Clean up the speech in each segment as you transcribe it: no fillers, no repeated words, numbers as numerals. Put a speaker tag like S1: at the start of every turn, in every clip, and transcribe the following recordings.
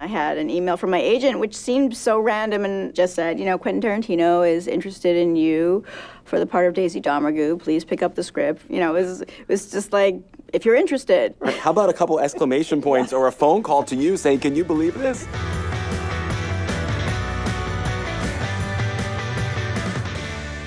S1: I had an email from my agent, which seemed so random, and just said, Quentin Tarantino is interested in you for the part of Daisy Domergue. Please pick up the script. It was just like, if you're interested.
S2: Right. How about a couple exclamation points or a phone call to you saying, can you believe this?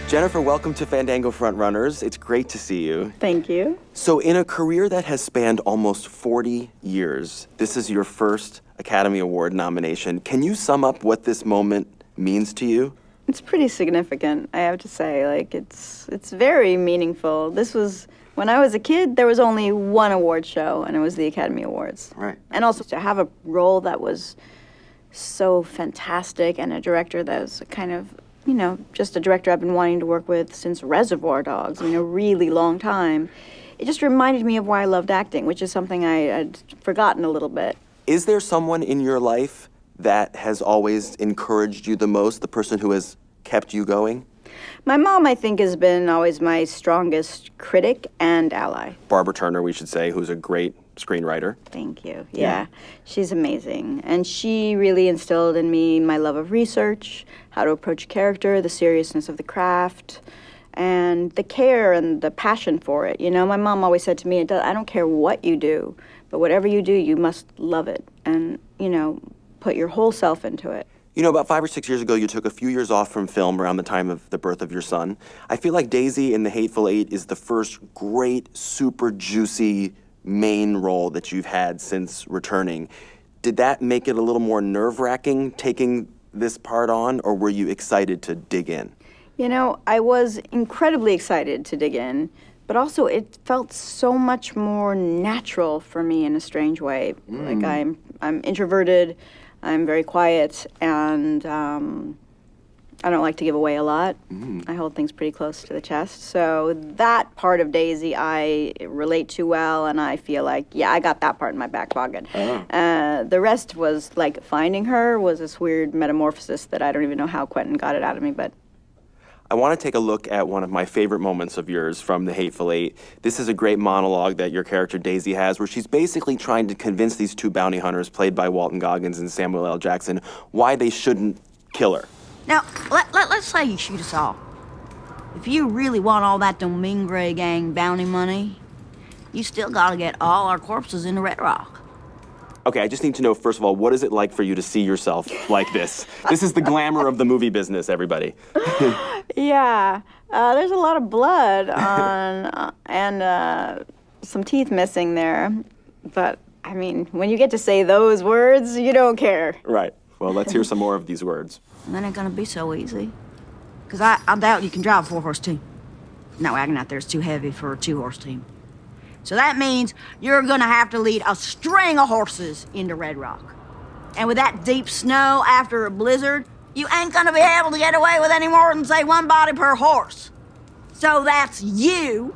S2: Jennifer, welcome to Fandango FrontRunners. It's great to see you.
S1: Thank you.
S2: So in a career that has spanned almost 40 years, this is your first Academy Award nomination. Can you sum up what this moment means to you?
S1: It's pretty significant, I have to say. Like, it's very meaningful. This was, when I was a kid, there was only one award show, and it was the Academy Awards.
S2: Right.
S1: And also to have a role that was so fantastic and a director that was kind of, just a director I've been wanting to work with since Reservoir Dogs, a really long time. It just reminded me of why I loved acting, which is something I'd forgotten a little bit.
S2: Is there someone in your life that has always encouraged you the most, the person who has kept you going?
S1: My mom, I think, has been always my strongest critic and ally.
S2: Barbara Turner, we should say, who's a great screenwriter.
S1: Thank you. Yeah, she's amazing. And she really instilled in me my love of research, how to approach character, the seriousness of the craft, and the care and the passion for it. My mom always said to me, I don't care what you do, but whatever you do, you must love it and, put your whole self into it.
S2: About 5 or 6 years ago, you took a few years off from film around the time of the birth of your son. I feel like Daisy in The Hateful Eight is the first great, super juicy main role that you've had since returning. Did that make it a little more nerve-wracking taking this part on, or were you excited to dig in?
S1: I was incredibly excited to dig in, but also it felt so much more natural for me in a strange way. Like I'm introverted, I'm very quiet, and I don't like to give away a lot. I hold things pretty close to the chest. So that part of Daisy I relate to well, and I feel like, I got that part in my back pocket. The rest was like finding her was this weird metamorphosis that I don't even know how Quentin got it out of me, but.
S2: I want to take a look at one of my favorite moments of yours from The Hateful Eight. This is a great monologue that your character Daisy has, where she's basically trying to convince these two bounty hunters, played by Walton Goggins and Samuel L. Jackson, why they shouldn't kill her.
S3: Now, let's say you shoot us all. If you really want all that Domingue gang bounty money, you still gotta get all our corpses into Red Rock.
S2: Okay, I just need to know, first of all, what is it like for you to see yourself like this? This is the glamour of the movie business, everybody.
S1: Yeah, there's a lot of blood on, and some teeth missing there. But, I mean, when you get to say those words, you don't care.
S2: Right. Well, let's hear some more of these words.
S3: That ain't gonna be so easy. Because I doubt you can drive a 4-horse team. No, wagon out there is too heavy for a 2-horse team. So that means you're gonna have to lead a string of horses into Red Rock. And with that deep snow after a blizzard, you ain't gonna be able to get away with any more than, say, 1 body per horse. So that's you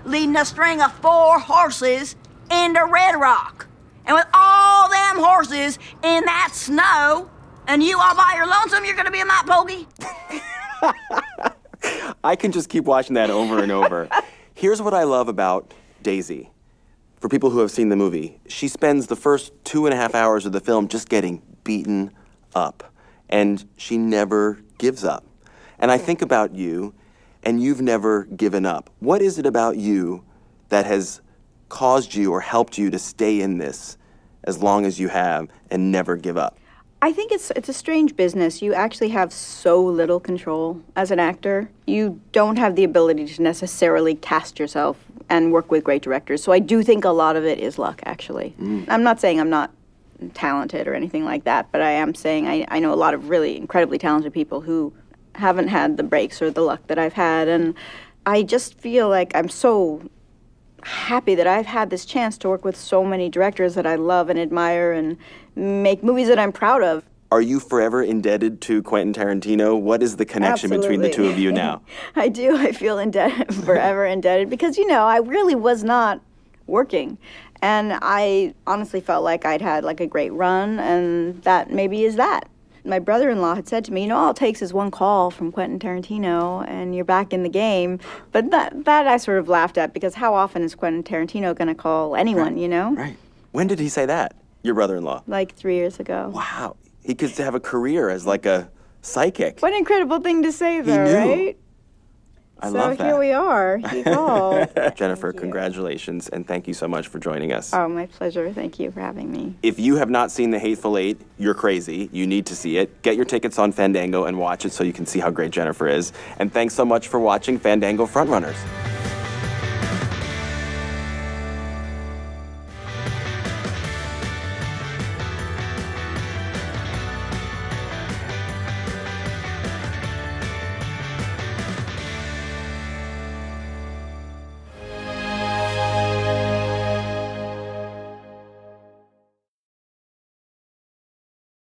S3: leading a string of 4 horses into Red Rock. And with all them horses in that snow, and you all by your lonesome, you're gonna be a mite pokey?
S2: I can just keep watching that over and over. Here's what I love about Daisy. For people who have seen the movie, she spends the first 2.5 hours of the film just getting beaten up. And she never gives up. And I think about you, and you've never given up. What is it about you that has caused you or helped you to stay in this as long as you have and never give up?
S1: I think it's a strange business. You actually have so little control as an actor. You don't have the ability to necessarily cast yourself and work with great directors. So I do think a lot of it is luck, actually. I'm not saying I'm not talented or anything like that, but I am saying I know a lot of really incredibly talented people who haven't had the breaks or the luck that I've had. And I just feel like I'm so happy that I've had this chance to work with so many directors that I love and admire and make movies that I'm proud of.
S2: Are you forever indebted to Quentin Tarantino? What is the connection between the two of you now?
S1: I do. I feel indebted, forever indebted, because, I really was not working. And I honestly felt like I'd had like a great run, and that maybe is that. My brother-in-law had said to me, all it takes is one call from Quentin Tarantino and you're back in the game. But that I sort of laughed at, because how often is Quentin Tarantino going to call anyone,
S2: Right. When did he say that? Your brother-in-law.
S1: like 3 years ago.
S2: Wow. He could have a career as like a psychic.
S1: What an incredible thing to say, though,
S2: knew.
S1: right?
S2: I love that.
S1: So here we are. He called.
S2: Jennifer,
S1: Thank you.
S2: congratulations, and thank you so much for joining us.
S1: Oh, my pleasure. Thank you for having me.
S2: If you have not seen The Hateful Eight, you're crazy. You need to see it. Get your tickets on Fandango and watch it so you can see how great Jennifer is. And thanks so much for watching Fandango FrontRunners.